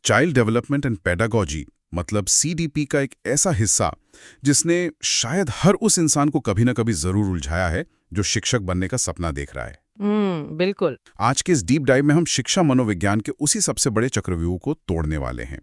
Child development and pedagogy मतलब CDP का एक ऐसा हिस्सा जिसने शायद हर उस इंसान को कभी ना कभी जरूर उलझाया है जो शिक्षक बनने का सपना देख रहा है। बिल्कुल। आज के इस डीप डाइव में हम शिक्षा मनोविज्ञान के उसी सबसे बड़े चक्रव्यूह को तोड़ने वाले हैं,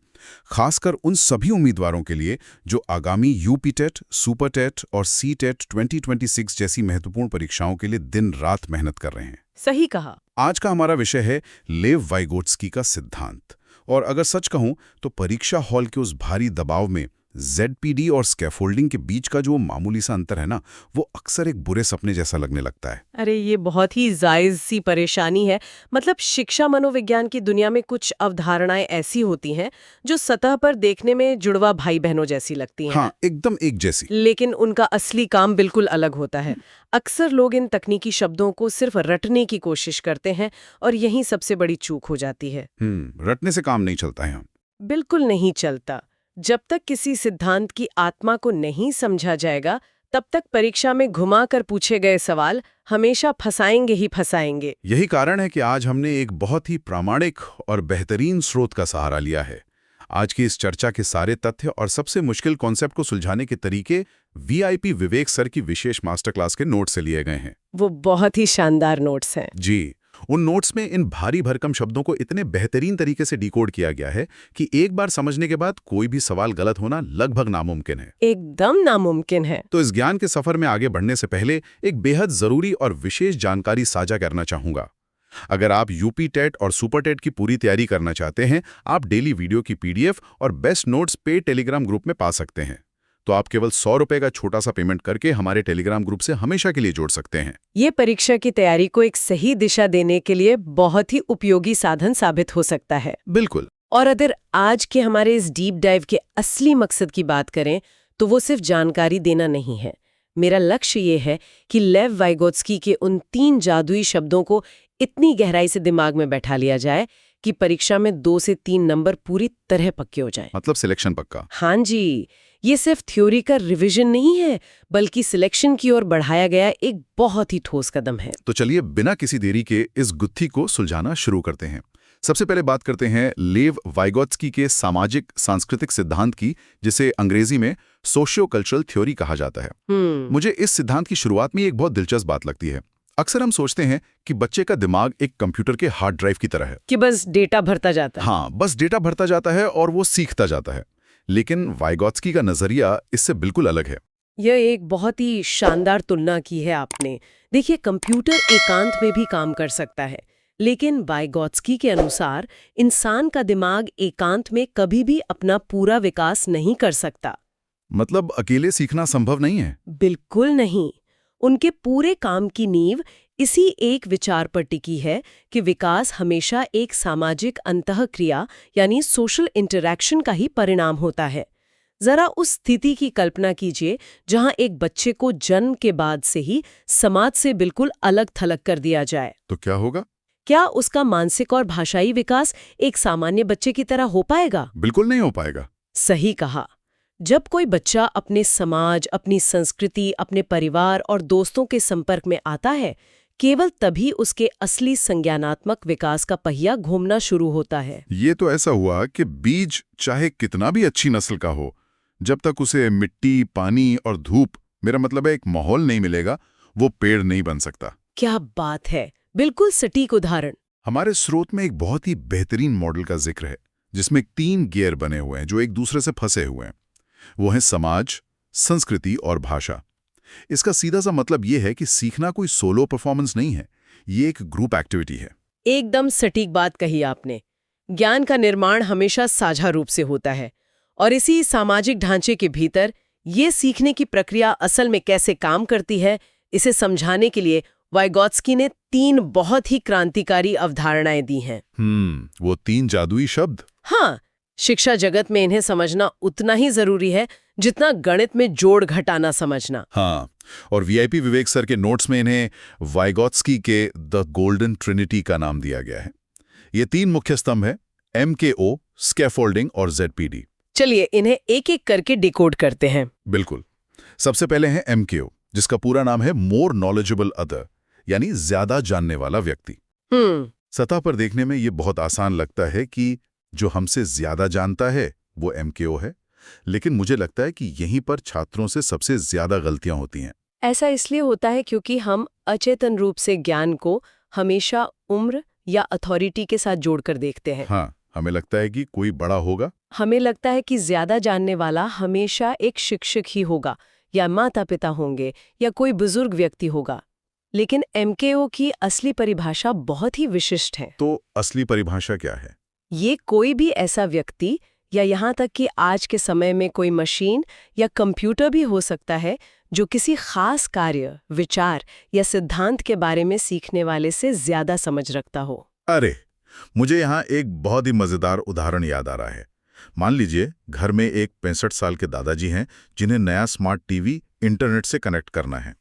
खासकर उन सभी उम्मीदवारों के लिए जो आगामी यूपी टेट, सुपर टेट और सी टेट 2026 जैसी महत्वपूर्ण परीक्षाओं के लिए दिन रात मेहनत कर रहे हैं। सही कहा। आज का हमारा विषय है लेव वाइगोत्स्की का सिद्धांत। और अगर सच कहूं तो परीक्षा हॉल के उस भारी दबाव में ZPD और स्कैफोल्डिंग के बीच का जो मामूली सा अंतर है ना, वो अक्सर एक बुरे सपने जैसा लगने लगता है। अरे ये बहुत ही जायज सी परेशानी है। मतलब शिक्षा मनोविज्ञान की दुनिया में कुछ अवधारणाएं ऐसी होती हैं जो सतह पर देखने में जुड़वा भाई बहनों जैसी लगती हैं। हाँ, एकदम एक जैसी। लेकिन उनका असली काम बिल्कुल अलग होता है। अक्सर लोग इन तकनीकी शब्दों को सिर्फ रटने की कोशिश करते हैं और यही सबसे बड़ी चूक हो जाती है। रटने से काम नहीं चलता है। बिल्कुल नहीं चलता। जब तक किसी सिद्धांत की आत्मा को नहीं समझा जाएगा, तब तक परीक्षा में घुमाकर पूछे गए सवाल हमेशा फंसाएंगे ही फंसाएंगे। यही कारण है कि आज हमने एक बहुत ही प्रामाणिक और बेहतरीन स्रोत का सहारा लिया है। आज की इस चर्चा के सारे तथ्य और सबसे मुश्किल कॉन्सेप्ट को सुलझाने के तरीके VIP विवेक सर की विशेष मास्टर क्लास के नोट से लिए गए हैं। वो बहुत ही शानदार नोट्स हैं। जी, उन नोट्स में इन भारी भरकम शब्दों को इतने बेहतरीन तरीके से डिकोड किया गया है कि एक बार समझने के बाद कोई भी सवाल गलत होना लगभग नामुमकिन है। एकदम नामुमकिन है। तो इस ज्ञान के सफर में आगे बढ़ने से पहले एक बेहद जरूरी और विशेष जानकारी साझा करना चाहूंगा। अगर आप यूपी टेट और सुपर टेट की पूरी तैयारी करना चाहते हैं, आप डेली वीडियो की PDF और बेस्ट नोट्स पे टेलीग्राम ग्रुप में पा सकते हैं। तो आप केवल 100 रुपए का छोटा सा पेमेंट करके हमारे टेलीग्राम ग्रुप से हमेशा के लिए जोड़ सकते हैं। ये परीक्षा की तैयारी को एक सही दिशा देने के लिए बहुत ही उपयोगी साधन साबित हो सकता है। बिल्कुल। और अगर आज के हमारे इस डीप डाइव के असली मकसद की बात करें तो वो सिर्फ जानकारी देना नहीं है। मेरा लक्ष्य ये है कि लेव वाइगोत्स्की के उन 3 जादुई शब्दों को इतनी गहराई से दिमाग में बैठा लिया जाए कि परीक्षा में 2 से 3 नंबर पूरी तरह पक्के हो जाएं। मतलब सिलेक्शन पक्का। हाँ जी, ये सिर्फ थ्योरी का रिवीजन नहीं है, बल्कि सिलेक्शन की ओर बढ़ाया गया एक बहुत ही ठोस कदम है। तो चलिए बिना किसी देरी के इस गुत्थी को सुलझाना शुरू करते हैं। सबसे पहले बात करते हैं लेव वाइगोत्स्की के सामाजिक सांस्कृतिक सिद्धांत की, जिसे अंग्रेजी में सोशियो कल्चरल थ्योरी कहा जाता है। मुझे इस सिद्धांत की शुरुआत में एक बहुत दिलचस्प बात लगती है। अक्सर हम सोचते हैं कि बच्चे का दिमाग एक कंप्यूटर के हार्ड ड्राइव की तरह है कि बस डेटा भरता जाता है। हाँ, बस डेटा भरता जाता है और वो सीखता जाता है। लेकिन वाइगोत्स्की का नजरिया इससे बिल्कुल अलग है। यह एक बहुत ही शानदार तुलना की है आपने। देखिए, कंप्यूटर एकांत में भी काम कर सकता है, लेकिन वाइगोत्स्की के अनुसार इंसान का दिमाग एकांत में कभी भी अपना पूरा विकास नहीं कर सकता। मतलब अकेले सीखना संभव नहीं है? बिल्कुल नहीं। उनके पूरे काम की नींव इसी एक विचार पर टिकी है कि विकास हमेशा एक सामाजिक अंतःक्रिया यानी सोशल इंटरैक्शन का ही परिणाम होता है। जरा उस स्थिति की कल्पना कीजिए जहां एक बच्चे को जन्म के बाद से ही समाज से बिल्कुल अलग थलग कर दिया जाए। तो क्या होगा? क्या उसका मानसिक और भाषाई विकास एक सामान्य बच्चे की तरह हो पाएगा? बिल्कुल नहीं हो पाएगा। सही कहा। जब कोई बच्चा अपने समाज, अपनी संस्कृति, अपने परिवार और दोस्तों के संपर्क में आता है, केवल तभी उसके असली संज्ञानात्मक विकास का पहिया घूमना शुरू होता है। ये तो ऐसा हुआ कि बीज चाहे कितना भी अच्छी नस्ल का हो, जब तक उसे मिट्टी, पानी और धूप, मेरा मतलब है एक माहौल नहीं मिलेगा, वो पेड़ नहीं बन सकता। क्या बात है, बिल्कुल सटीक उदाहरण। हमारे स्रोत में एक बहुत ही बेहतरीन मॉडल का जिक्र है जिसमें 3 गियर बने हुए हैं जो एक दूसरे से फंसे हुए हैं। वो है समाज, संस्कृति और भाषा। इसका सीधा सा मतलब ये है कि सीखना कोई सोलो परफॉर्मेंस नहीं है, ये एक ग्रुप एक्टिविटी है। एकदम सटीक बात कही आपने। ज्ञान का निर्माण हमेशा साझा रूप से होता है और इसी सामाजिक ढांचे के भीतर ये सीखने की प्रक्रिया असल में कैसे काम करती है, इसे समझाने के लिए वाइगोत्स्की ने 3 बहुत ही क्रांतिकारी अवधारणाएं दी हैं। वो 3 जादुई शब्द। हाँ, शिक्षा जगत में इन्हें समझना उतना ही जरूरी है जितना गणित में जोड़ घटाना समझना। हाँ, और VIP विवेक सर के नोट्स में इन्हें वाइगोत्स्की के द गोल्डन ट्रिनिटी का नाम दिया गया है। ये 3 मुख्य स्तंभ हैं, MKO, स्कैफोल्डिंग और ZPD। चलिए इन्हें एक एक करके डिकोड करते हैं। बिल्कुल। सबसे पहले है MKO, जिसका पूरा नाम है मोर नॉलेजेबल अदर, यानी ज्यादा जानने वाला व्यक्ति। सतह पर देखने में ये बहुत आसान लगता है कि जो हमसे ज्यादा जानता है वो MKO है। लेकिन मुझे लगता है कि यहीं पर छात्रों से सबसे ज्यादा गलतियां होती हैं। ऐसा इसलिए होता है क्योंकि हम अचेतन रूप से ज्ञान को हमेशा उम्र या अथॉरिटी के साथ जोड़कर देखते हैं। हाँ, हमें लगता है कि कोई बड़ा होगा। हमें लगता है कि ज्यादा जानने वाला हमेशा एक शिक्षक ही होगा, या माता पिता होंगे, या कोई बुजुर्ग व्यक्ति होगा। लेकिन MKO की असली परिभाषा बहुत ही विशिष्ट है। तो असली परिभाषा क्या है? ये कोई भी ऐसा व्यक्ति, या यहाँ तक कि आज के समय में कोई मशीन या कंप्यूटर भी हो सकता है, जो किसी खास कार्य, विचार या सिद्धांत के बारे में सीखने वाले से ज्यादा समझ रखता हो। अरे, मुझे यहाँ एक बहुत ही मजेदार उदाहरण याद आ रहा है। मान लीजिए घर में एक 65 साल के दादाजी हैं जिन्हें नया स्मार्ट टीवी इंटरनेट से कनेक्ट करना है।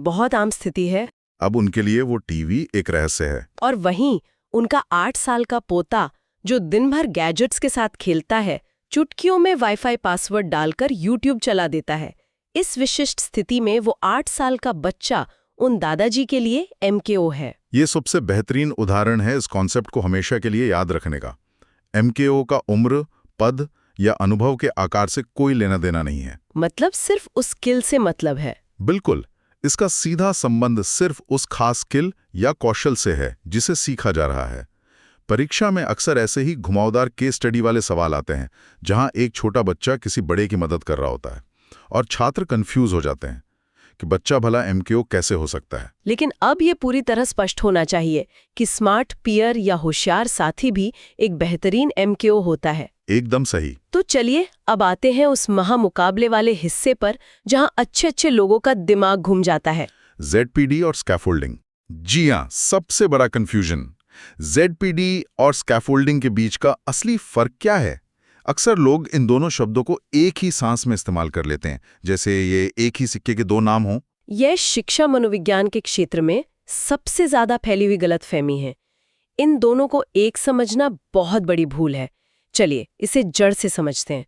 बहुत आम स्थिति है। अब उनके लिए वो टीवी एक रहस्य है। और वहीं उनका 8 साल का पोता, जो दिन भर गैजेट्स के साथ खेलता है, चुटकियों में वाईफाई पासवर्ड डालकर YouTube चला देता है। इस विशिष्ट स्थिति में वो 8 साल का बच्चा उन दादाजी के लिए MKO है। ये सबसे बेहतरीन उदाहरण है इस कॉन्सेप्ट को हमेशा के लिए याद रखने का। MKO का उम्र, पद या अनुभव के आकार से कोई लेना देना नहीं है। मतलब सिर्फ उस स्किल से मतलब है। बिल्कुल, इसका सीधा संबंध सिर्फ उस खास स्किल या कौशल से है जिसे सीखा जा रहा है। परीक्षा में अक्सर ऐसे ही घुमावदार केस स्टडी वाले सवाल आते हैं जहां एक छोटा बच्चा किसी बड़े की मदद कर रहा होता है और छात्र कंफ्यूज हो जाते हैं कि बच्चा भला MKO कैसे हो सकता है। लेकिन अब ये पूरी तरह स्पष्ट होना चाहिए कि स्मार्ट पीयर या होशियार साथी भी एक बेहतरीन MKO होता है। एकदम सही। तो चलिए अब आते हैं उस महामुकाबले वाले हिस्से पर जहां अच्छे लोगों का दिमाग घूम जाता है। ZPD और स्कैफोल्डिंग। जी हाँ, सबसे बड़ा कंफ्यूजन। ZPD और स्कैफोल्डिंग के बीच का असली फर्क क्या है? अक्सर लोग इन दोनों शब्दों को एक ही सांस में इस्तेमाल कर लेते हैं, जैसे ये एक ही सिक्के के दो नाम हों। यह शिक्षा मनोविज्ञान के क्षेत्र में सबसे ज्यादा फैली हुई गलतफहमी है। इन दोनों को एक समझना बहुत बड़ी भूल है। चलिए इसे जड़ से समझते हैं।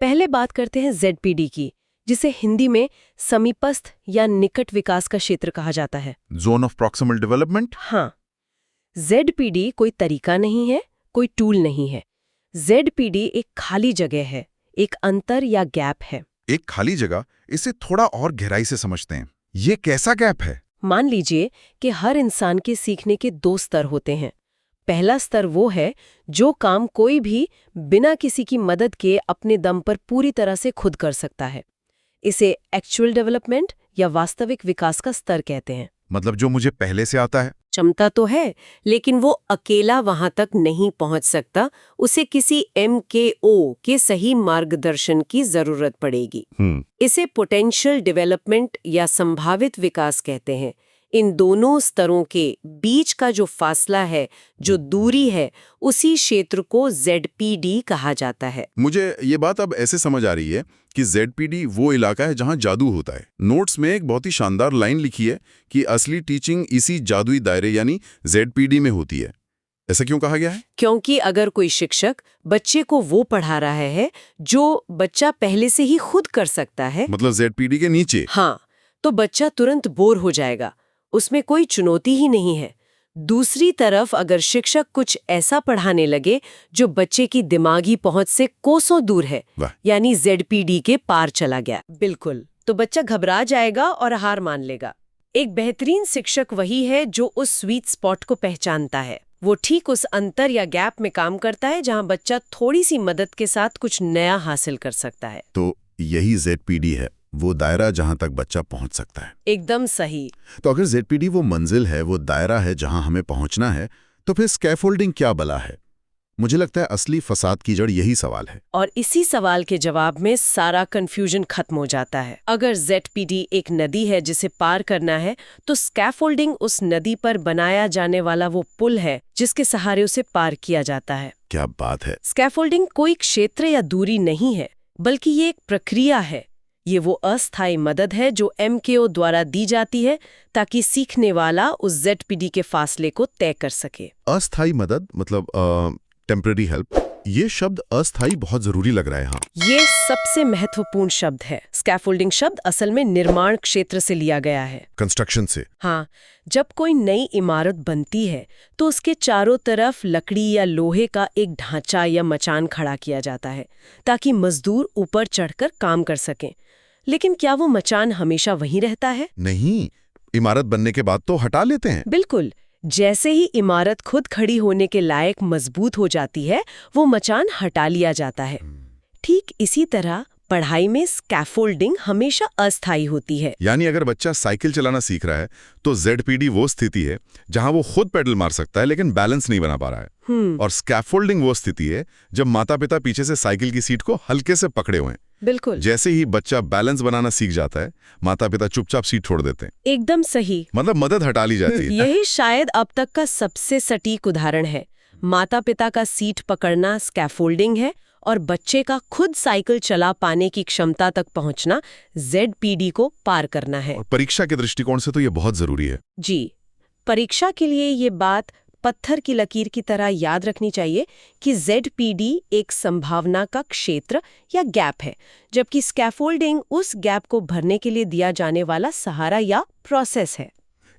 पहले बात करते हैं ZPD की, जिसे हिंदी में समीपस्थ या निकट विकास का क्षेत्र कहा जाता है। Zone of proximal development. हाँ, ZPD कोई तरीका नहीं है, कोई टूल नहीं है। ZPD एक खाली जगह है, एक अंतर या गैप है। एक खाली जगह, इसे थोड़ा और गहराई से समझते हैं। ये कैसा गैप है? मान लीजिए कि हर इंसान के सीखने के 2 स्तर होते हैं। पहला स्तर वो है जो काम कोई भी बिना किसी की मदद के अपने दम पर पूरी तरह से खुद कर सकता है। इसे एक्चुअल डेवलपमेंट या वास्तविक विकास का स्तर कहते हैं। मतलब जो मुझे पहले से आता है। क्षमता तो है, लेकिन वो अकेला वहां तक नहीं पहुंच सकता। उसे किसी MKO के सही मार्गदर्शन की जरूरत पड़ेगी। इसे पोटेंशियल डेवलपमेंट या संभावित विकास कहते हैं। इन दोनों स्तरों के बीच का जो फासला है, जो दूरी है, उसी क्षेत्र को ZPD कहा जाता है। मुझे ये बात अब ऐसे समझ आ रही है कि ZPD वो इलाका है जहां जादू होता है। नोट्स में एक बहुत ही शानदार लाइन लिखी है कि असली टीचिंग इसी जादुई दायरे यानी ZPD में होती है। ऐसा क्यों कहा गया है? क्योंकि अगर कोई शिक्षक बच्चे को वो पढ़ा रहा है जो बच्चा पहले से ही खुद कर सकता है, मतलब ZPD के नीचे। हाँ, तो बच्चा तुरंत बोर हो जाएगा, उसमें कोई चुनौती ही नहीं है। दूसरी तरफ अगर शिक्षक कुछ ऐसा पढ़ाने लगे जो बच्चे की दिमागी पहुंच से कोसों दूर है, यानी ZPD के पार चला गया, बिल्कुल, तो बच्चा घबरा जाएगा और हार मान लेगा। एक बेहतरीन शिक्षक वही है जो उस स्वीट स्पॉट को पहचानता है। वो ठीक उस अंतर या गैप में काम करता है जहां बच्चा थोड़ी सी मदद के साथ कुछ नया हासिल कर सकता है। तो यही ZPD है, वो दायरा जहां तक बच्चा पहुंच सकता है। एकदम सही। तो अगर ZPD वो मंजिल है, वो दायरा है जहां हमें पहुंचना है, तो फिर स्कैफोल्डिंग क्या बला है? मुझे लगता है असली फसाद की जड़ यही सवाल है। और इसी सवाल के जवाब में सारा कंफ्यूजन खत्म हो जाता है। अगर ZPD एक नदी है जिसे पार करना है, तो स्कैफोल्डिंग उस नदी पर बनाया जाने वाला वो पुल है जिसके सहारे उसे पार किया जाता है। क्या बात है! स्कैफोल्डिंग कोई क्षेत्र या दूरी नहीं है, बल्कि ये एक प्रक्रिया है। ये वो अस्थायी मदद है जो MKO द्वारा दी जाती है ताकि सीखने वाला उस ZPD के फासले को तय कर सके। अस्थायी मदद मतलब टेम्पररी हेल्प। ये शब्द अस्थायी बहुत जरूरी लग रहा है यहाँ। ये सबसे महत्वपूर्ण शब्द है। स्कैफोल्डिंग शब्द असल में निर्माण क्षेत्र से लिया गया है। कंस्ट्रक्शन से। हाँ, जब कोई नई इमारत बनती है तो उसके चारों तरफ लकड़ी या लोहे का एक ढांचा या मचान खड़ा किया जाता है ताकि मजदूर ऊपर चढ़कर काम कर सकें। लेकिन क्या वो मचान हमेशा वहीं रहता है? नहीं, इमारत बनने के बाद तो हटा लेते हैं। बिल्कुल। जैसे ही इमारत खुद खड़ी होने के लायक मजबूत हो जाती है, वो मचान हटा लिया जाता है। ठीक इसी तरह पढ़ाई में स्कैफोल्डिंग हमेशा अस्थायी होती है। यानी अगर बच्चा साइकिल चलाना सीख रहा है तो ZPD वो स्थिति है जहां वो खुद पेडल मार सकता है लेकिन बैलेंस नहीं बना पा रहा है। और स्कैफोल्डिंग वो स्थिति है जब माता पिता पीछे से साइकिल की सीट को हल्के से पकड़े हुए हैं। बिल्कुल। जैसे ही बच्चा बैलेंस बनाना सीख जाता है, माता पिता चुपचाप सीट छोड़ देते हैं। एकदम सही। मतलब मदद हटा ली जाती है। यही शायद अब तक का सबसे सटीक उदाहरण है। माता पिता का सीट पकड़ना स्कैफोल्डिंग है और बच्चे का खुद साइकिल चला पाने की क्षमता तक पहुंचना ZPD को पार करना है। और परीक्षा के दृष्टिकोण से तो ये बहुत जरूरी है। जी, परीक्षा के लिए ये बात पत्थर की लकीर की तरह याद रखनी चाहिए कि ZPD एक संभावना का क्षेत्र या गैप है, जबकि स्कैफोल्डिंग उस गैप को भरने के लिए दिया जाने वाला सहारा या प्रोसेस है।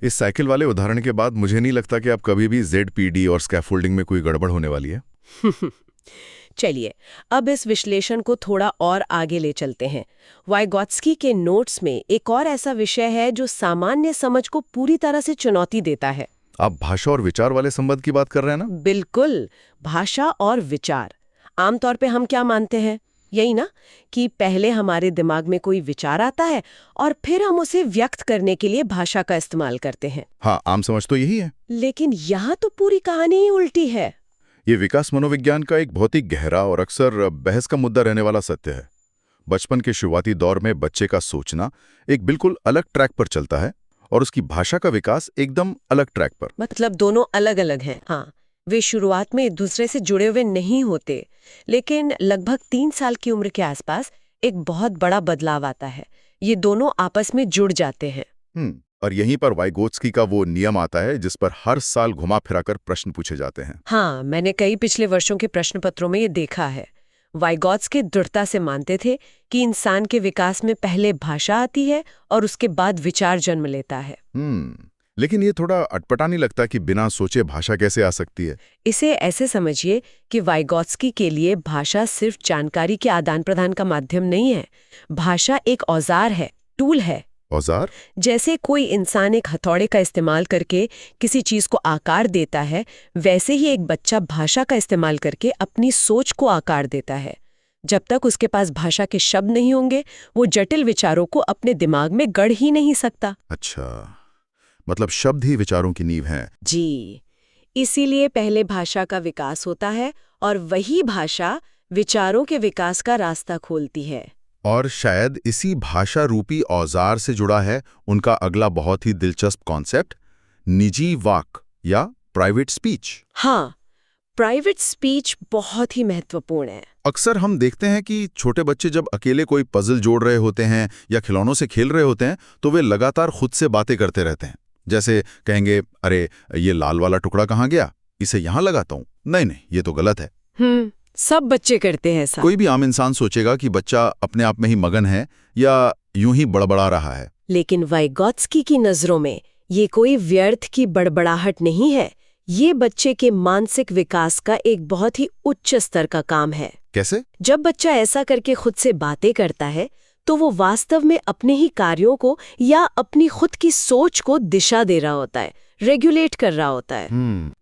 इस साइकिल वाले उदाहरण के बाद मुझे नहीं लगता कि अब कभी भी ZPD और स्कैफोल्डिंग में कोई गड़बड़ होने वाली है। चलिए, अब इस विश्लेषण को थोड़ा और आगे ले चलते हैं। वाइगोत्स्की के नोट्स में एक और ऐसा विषय है जो सामान्य समझ को पूरी तरह से चुनौती देता है। आप भाषा और विचार वाले संबंध की बात कर रहे हैं ना? बिल्कुल, भाषा और विचार। आमतौर पे हम क्या मानते हैं? यही ना कि पहले हमारे दिमाग में कोई विचार आता है और फिर हम उसे व्यक्त करने के लिए भाषा का इस्तेमाल करते हैं। हाँ, आम समझ तो यही है। लेकिन यहाँ तो पूरी कहानी ही उल्टी है। ये विकास मनोविज्ञान का एक बहुत ही गहरा और अक्सर बहस का मुद्दा रहने वाला सत्य है। बचपन के शुरुआती दौर में बच्चे का सोचना एक बिल्कुल अलग ट्रैक पर चलता है और उसकी भाषा का विकास एकदम अलग ट्रैक पर। मतलब दोनों अलग अलग हैं। हाँ, वे शुरुआत में एक दूसरे से जुड़े हुए नहीं होते, लेकिन लगभग 3 साल की उम्र के आसपास एक बहुत बड़ा बदलाव आता है। ये दोनों आपस में जुड़ जाते हैं। और यहीं पर वाइगोत्स्की का वो नियम आता है जिस पर हर साल घुमा फिराकर प्रश्न पूछे जाते हैं। हाँ, मैंने कई पिछले वर्षों के प्रश्न पत्रों में ये देखा है। वाइगोत्स्की दृढ़ता से मानते थे कि इंसान के विकास में पहले भाषा आती है और उसके बाद विचार जन्म लेता है। लेकिन ये थोड़ा अटपटा नहीं लगता कि बिना सोचे भाषा कैसे आ सकती है? इसे ऐसे समझिए कि वाइगोत्स्की के लिए भाषा सिर्फ जानकारी के आदान प्रदान का माध्यम नहीं है। भाषा एक औजार है, टूल है। औजार? जैसे कोई इंसान एक हथौड़े का इस्तेमाल करके किसी चीज को आकार देता है, वैसे ही एक बच्चा भाषा का इस्तेमाल करके अपनी सोच को आकार देता है। जब तक उसके पास भाषा के शब्द नहीं होंगे, वो जटिल विचारों को अपने दिमाग में गढ़ ही नहीं सकता। अच्छा, मतलब शब्द ही विचारों की नींव हैं। जी, इसीलिए पहले भाषा का विकास होता है और वही भाषा विचारों के विकास का रास्ता खोलती है। और शायद इसी भाषा रूपी औजार से जुड़ा है उनका अगला बहुत ही दिलचस्प कॉन्सेप्ट, निजी वाक या प्राइवेट स्पीच। हाँ, प्राइवेट स्पीच बहुत ही महत्वपूर्ण है। अक्सर हम देखते हैं कि छोटे बच्चे जब अकेले कोई पजल जोड़ रहे होते हैं या खिलौनों से खेल रहे होते हैं तो वे लगातार खुद से बातें करते रहते हैं। जैसे कहेंगे, अरे ये लाल वाला टुकड़ा कहाँ गया, इसे यहाँ लगाता हूँ, नहीं, ये तो गलत है। सब बच्चे करते हैं ऐसा। कोई भी आम इंसान सोचेगा कि बच्चा अपने आप में ही मगन है या यूं ही बड़बड़ा रहा है। लेकिन वाइगोत्स्की की नजरों में ये कोई व्यर्थ की बड़बड़ाहट नहीं है। ये बच्चे के मानसिक विकास का एक बहुत ही उच्च स्तर का काम है। कैसे? जब बच्चा ऐसा करके खुद से बातें करता है तो वो वास्तव में अपने ही कार्यों को या अपनी खुद की सोच को दिशा दे रहा होता है, रेगुलेट कर रहा होता है।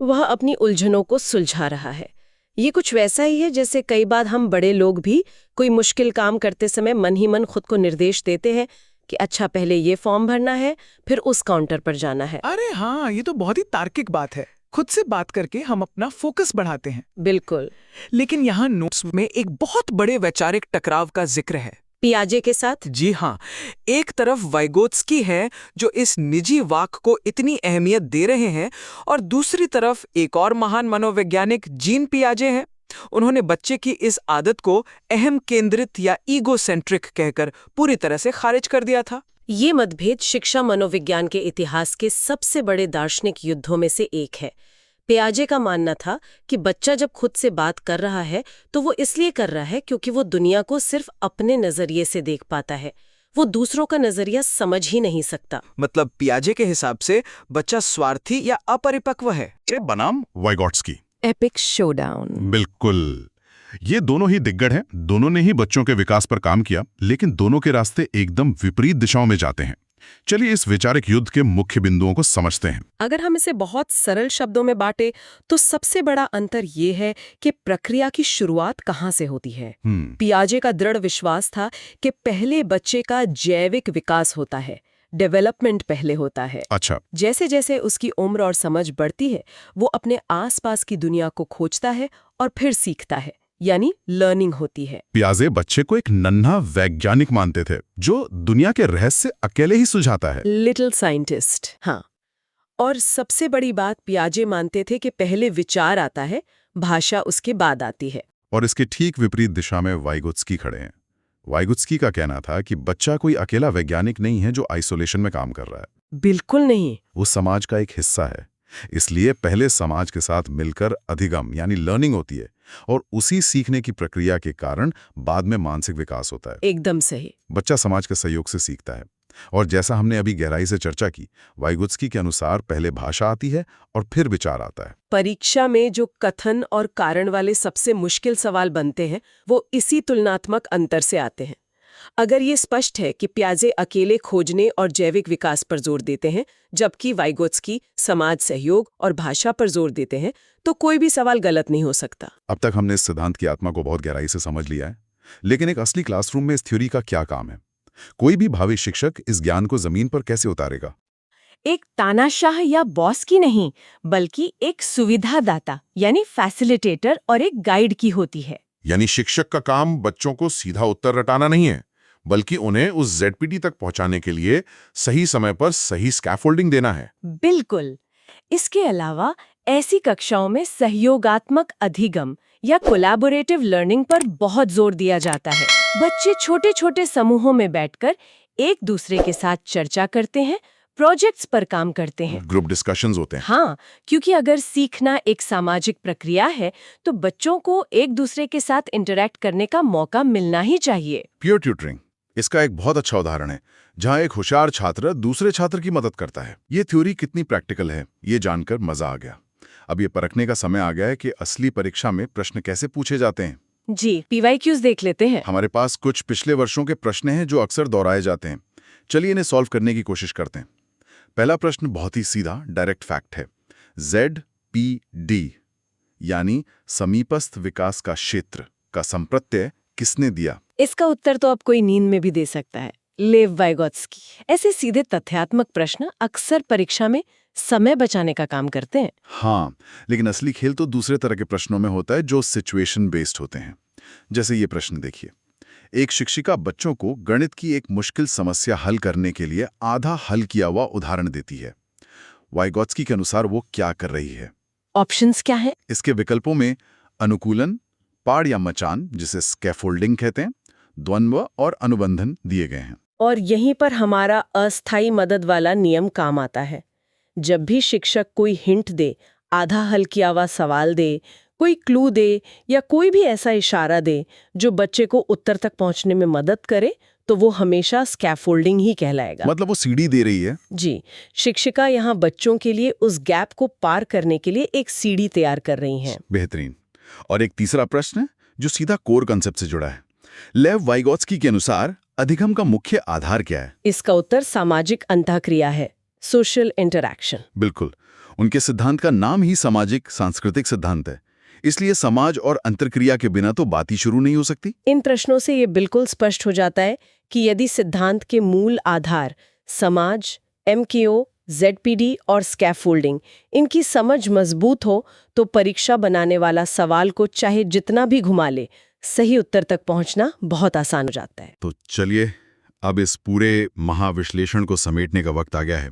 वह अपनी उलझनों को सुलझा रहा है। ये कुछ वैसा ही है जैसे कई बार हम बड़े लोग भी कोई मुश्किल काम करते समय मन ही मन खुद को निर्देश देते हैं कि अच्छा पहले ये फॉर्म भरना है, फिर उस काउंटर पर जाना है। अरे हाँ, ये तो बहुत ही तार्किक बात है। खुद से बात करके हम अपना फोकस बढ़ाते हैं। बिल्कुल। लेकिन यहाँ नोट्स में एक बहुत बड़े वैचारिक टकराव का जिक्र है पियाजे के साथ। जी हाँ, एक तरफ वाइगोत्स्की है जो इस निजी वाक को इतनी अहमियत दे रहे हैं और दूसरी तरफ एक और महान मनोवैज्ञानिक जीन पियाजे हैं। उन्होंने बच्चे की इस आदत को अहम केंद्रित या ईगोसेंट्रिक कहकर पूरी तरह से खारिज कर दिया था। ये मतभेद शिक्षा मनोविज्ञान के इतिहास के सबसे बड़े दार्शनिक युद्धों में से एक है। पियाजे का मानना था कि बच्चा जब खुद से बात कर रहा है तो वो इसलिए कर रहा है क्योंकि वो दुनिया को सिर्फ अपने नजरिए से देख पाता है, वो दूसरों का नजरिया समझ ही नहीं सकता। मतलब पियाजे के हिसाब से बच्चा स्वार्थी या अपरिपक्व है। बनाम वाइगोट्स्की। Epic showdown. बिल्कुल, ये दोनों ही दिग्गज हैं, दोनों ने ही बच्चों के विकास पर काम किया, लेकिन दोनों के रास्ते एकदम विपरीत दिशाओं में जाते हैं। चलिए इस वैचारिक युद्ध के मुख्य बिंदुओं को समझते हैं। अगर हम इसे बहुत सरल शब्दों में बांटे तो सबसे बड़ा अंतर ये है कि प्रक्रिया की शुरुआत कहाँ से होती है। पियाजे का दृढ़ विश्वास था कि पहले बच्चे का जैविक विकास होता है, डेवलपमेंट पहले होता है। अच्छा। जैसे जैसे उसकी उम्र और समझ बढ़ती है वो अपने आसपास की दुनिया को खोजता है और फिर सीखता है, यानी लर्निंग होती है। पियाजे बच्चे को एक नन्हा वैज्ञानिक मानते थे जो दुनिया के रहस्य अकेले ही सुलझाता है। Little scientist. हाँ, और सबसे बड़ी बात पियाजे मानते थे कि पहले विचार आता है, भाषा उसके बाद आती है। और इसके ठीक विपरीत दिशा में वाइगोत्स्की खड़े हैं। वाइगोत्स्की का कहना था कि बच्चा कोई अकेला वैज्ञानिक नहीं है जो आइसोलेशन में काम कर रहा है। बिल्कुल नहीं। वो समाज का एक हिस्सा है, इसलिए पहले समाज के साथ मिलकर अधिगम यानी लर्निंग होती है और उसी सीखने की प्रक्रिया के कारण बाद में मानसिक विकास होता है। एकदम सही। बच्चा समाज के सहयोग से सीखता है और जैसा हमने अभी गहराई से चर्चा की, वाइगोत्स्की के अनुसार पहले भाषा आती है और फिर विचार आता है। परीक्षा में जो कथन और कारण वाले सबसे मुश्किल सवाल बनते हैं वो इसी तुलनात्मक अंतर से आते हैं। अगर ये स्पष्ट है कि पियाजे अकेले खोजने और जैविक विकास पर जोर देते हैं जबकि वाइगोत्स्की समाज सहयोग और भाषा पर जोर देते हैं, तो कोई भी सवाल गलत नहीं हो सकता। अब तक हमने इस सिद्धांत की आत्मा को बहुत गहराई से समझ लिया है, लेकिन एक असली क्लासरूम में इस थ्योरी का क्या काम है? कोई भी भावी शिक्षक इस ज्ञान को जमीन पर कैसे उतारेगा? एक तानाशाह या बॉस की नहीं, बल्कि एक सुविधादाता यानी फैसिलिटेटर और एक गाइड की होती है। यानी शिक्षक का काम बच्चों को सीधा उत्तर रटाना नहीं है, बल्कि उन्हें उस ZPD तक पहुंचाने के लिए सही समय पर सही स्कैफोल्डिंग देना है। बिल्कुल। इसके अलावा ऐसी कक्षाओं में सहयोगात्मक अधिगम या कोलैबोरेटिव लर्निंग पर बहुत जोर दिया जाता है। बच्चे छोटे छोटे समूहों में बैठकर एक दूसरे के साथ चर्चा करते हैं, प्रोजेक्ट्स पर काम करते हैं। ग्रुप डिस्कशंस होते हैं। हाँ, क्योंकि अगर सीखना एक सामाजिक प्रक्रिया है तो बच्चों को एक दूसरे के साथ इंटरैक्ट करने का मौका मिलना ही चाहिए। पीयर ट्यूटरिंग इसका एक बहुत अच्छा उदाहरण है, जहां एक होशियार छात्र दूसरे छात्र की मदद करता है। ये थ्योरी कितनी प्रैक्टिकल है, ये जानकर मजा आ गया। अब ये परखने का समय आ गया है कि असली परीक्षा में प्रश्न कैसे पूछे जाते हैं। जी, PYQs देख लेते हैं। हमारे पास कुछ पिछले वर्षों के प्रश्न हैं जो अक्सर दोहराए जाते हैं। चलिए इन्हें सॉल्व करने की कोशिश करते हैं। पहला प्रश्न बहुत ही सीधा डायरेक्ट फैक्ट है। ZPD यानी समीपस्थ विकास का क्षेत्र का संप्रत्यय किसने दिया? इसका उत्तर तो अब कोई नींद में भी दे सकता है, लेव वाइगोत्स्की। ऐसे सीधे तथ्यात्मक प्रश्न अक्सर परीक्षा में समय बचाने का काम करते हैं। हाँ, लेकिन असली खेल तो दूसरे तरह के प्रश्नों में होता है जो सिचुएशन बेस्ड होते हैं। जैसे ये प्रश्न देखिए, एक शिक्षिका बच्चों को गणित की एक मुश्किल समस्या हल करने के लिए आधा हल किया हुआ उदाहरण देती है। वाइगोत्स्की के अनुसार वो क्या कर रही है? ऑप्शंस क्या है? इसके विकल्पों में अनुकूलन, पाड़ या मचान जिसे स्कैफोल्डिंग कहते हैं, द्वंद्व और अनुबंधन दिए गए हैं। और यहीं पर हमारा अस्थायी मदद वाला नियम काम आता है। जब भी शिक्षक कोई हिंट दे, आधा हल किया हुआ सवाल दे, कोई क्लू दे या कोई भी ऐसा इशारा दे जो बच्चे को उत्तर तक पहुंचने में मदद करे, तो वो हमेशा स्कैफोल्डिंग ही कहलाएगा। मतलब वो सीढ़ी दे रही है। जी, शिक्षिका यहाँ बच्चों के लिए उस गैप को पार करने के लिए एक सीढ़ी तैयार कर रही हैं। बेहतरीन। और एक तीसरा प्रश्न जो सीधा कोर कंसेप्ट से जुड़ा है। लेव वाइगोत्स्की के अनुसार अधिगम का मुख्य आधार क्या है? इसका उत्तर सामाजिक अंतःक्रिया है, सोशल इंटरैक्शन। बिल्कुल, उनके सिद्धांत का नाम ही सामाजिक सांस्कृतिक सिद्धांत है, इसलिए समाज और अंतर्क्रिया के बिना तो बात ही शुरू नहीं हो सकती। इन प्रश्नों से ये बिल्कुल स्पष्ट हो जाता है कि यदि सिद्धांत के मूल आधार समाज, MKO, ZPD और स्कैफोल्डिंग इनकी समझ मजबूत हो तो परीक्षा बनाने वाला सवाल को चाहे जितना भी घुमा ले, सही उत्तर तक पहुंचना बहुत आसान हो जाता है। तो चलिए अब इस पूरे महाविश्लेषण को समेटने का वक्त आ गया है।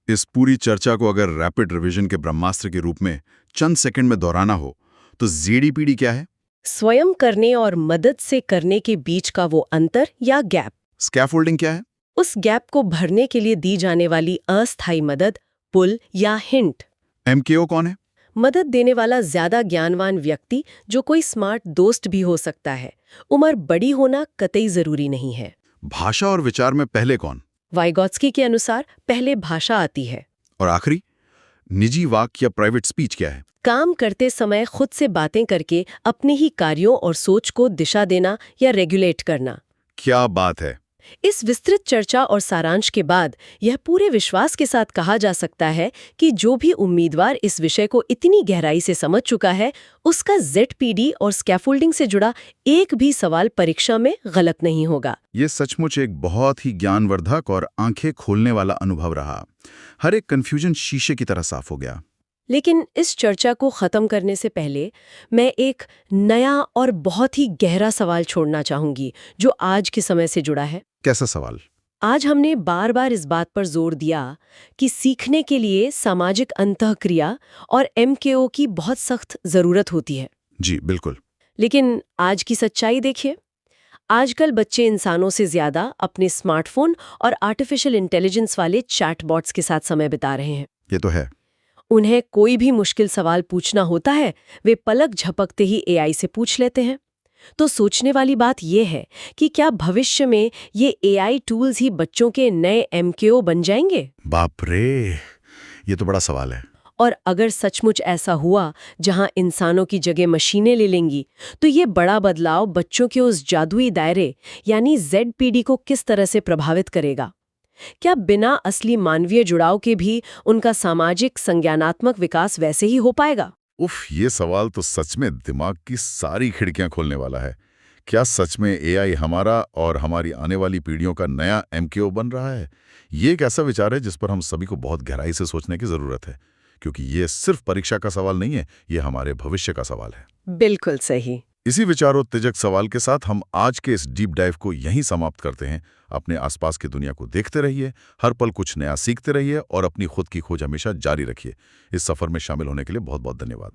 इस पूरी चर्चा को अगर रैपिड रिवीजन के ब्रह्मास्त्र के रूप में चंद सेकंड में दोहराना हो तो ZPD क्या है? स्वयं करने और मदद से करने के बीच का वो अंतर या गैप। स्कैफोल्डिंग क्या है? उस गैप को भरने के लिए दी जाने वाली अस्थायी मदद, पुल या हिंट। MKO कौन है? मदद देने वाला ज्यादा ज्ञानवान व्यक्ति जो कोई स्मार्ट दोस्त भी हो सकता है। उम्र बड़ी होना कतई जरूरी नहीं है। भाषा और विचार में पहले कौन? वाइगोत्स्की के अनुसार पहले भाषा आती है। और आखिरी निजी वाक्य या प्राइवेट स्पीच क्या है? काम करते समय खुद से बातें करके अपने ही कार्यों और सोच को दिशा देना या रेगुलेट करना। क्या बात है। इस विस्तृत चर्चा और सारांश के बाद यह पूरे विश्वास के साथ कहा जा सकता है कि जो भी उम्मीदवार इस विषय को इतनी गहराई से समझ चुका है, उसका ZPD और स्कैफोल्डिंग से जुड़ा एक भी सवाल परीक्षा में गलत नहीं होगा। ये सचमुच एक बहुत ही ज्ञानवर्धक और आंखें खोलने वाला अनुभव रहा। हर एक कन्फ्यूजन शीशे की तरह साफ हो गया। लेकिन इस चर्चा को खत्म करने से पहले मैं एक नया और बहुत ही गहरा सवाल छोड़ना चाहूंगी जो आज के समय से जुड़ा है। कैसा सवाल? आज हमने बार बार इस बात पर जोर दिया कि सीखने के लिए सामाजिक अंतःक्रिया और MKO की बहुत सख्त जरूरत होती है। जी बिल्कुल। लेकिन आज की सच्चाई देखिए। आजकल बच्चे इंसानों से ज्यादा अपने स्मार्टफोन और आर्टिफिशियल इंटेलिजेंस वाले चैटबॉट्स के साथ समय बिता रहे हैं। ये तो है। उन्हें कोई भी मुश्किल सवाल पूछना होता है, वे पलक झपकते ही AI से पूछ लेते हैं। तो सोचने वाली बात यह है कि क्या भविष्य में ये AI टूल्स ही बच्चों के नए MKO बन जाएंगे? बाप रे, ये तो बड़ा सवाल है। और अगर सचमुच ऐसा हुआ जहां इंसानों की जगह मशीनें ले लेंगी, तो ये बड़ा बदलाव बच्चों के उस जादुई दायरे यानी ZPD को किस तरह से प्रभावित करेगा? क्या बिना असली मानवीय जुड़ाव के भी उनका सामाजिक संज्ञानात्मक विकास वैसे ही हो पाएगा? उफ, ये सवाल तो सच में दिमाग की सारी खिड़कियां खोलने वाला है। क्या सच में AI हमारा और हमारी आने वाली पीढ़ियों का नया MKO बन रहा है? ये एक ऐसा विचार है जिस पर हम सभी को बहुत गहराई से सोचने की जरूरत है, क्योंकि ये सिर्फ परीक्षा का सवाल नहीं है, ये हमारे भविष्य का सवाल है। बिल्कुल सही। इसी विचारोत्तेजक सवाल के साथ हम आज के इस डीप डाइव को यहीं समाप्त करते हैं। अपने आसपास की दुनिया को देखते रहिए, हर पल कुछ नया सीखते रहिए और अपनी खुद की खोज हमेशा जारी रखिए। इस सफर में शामिल होने के लिए बहुत बहुत धन्यवाद।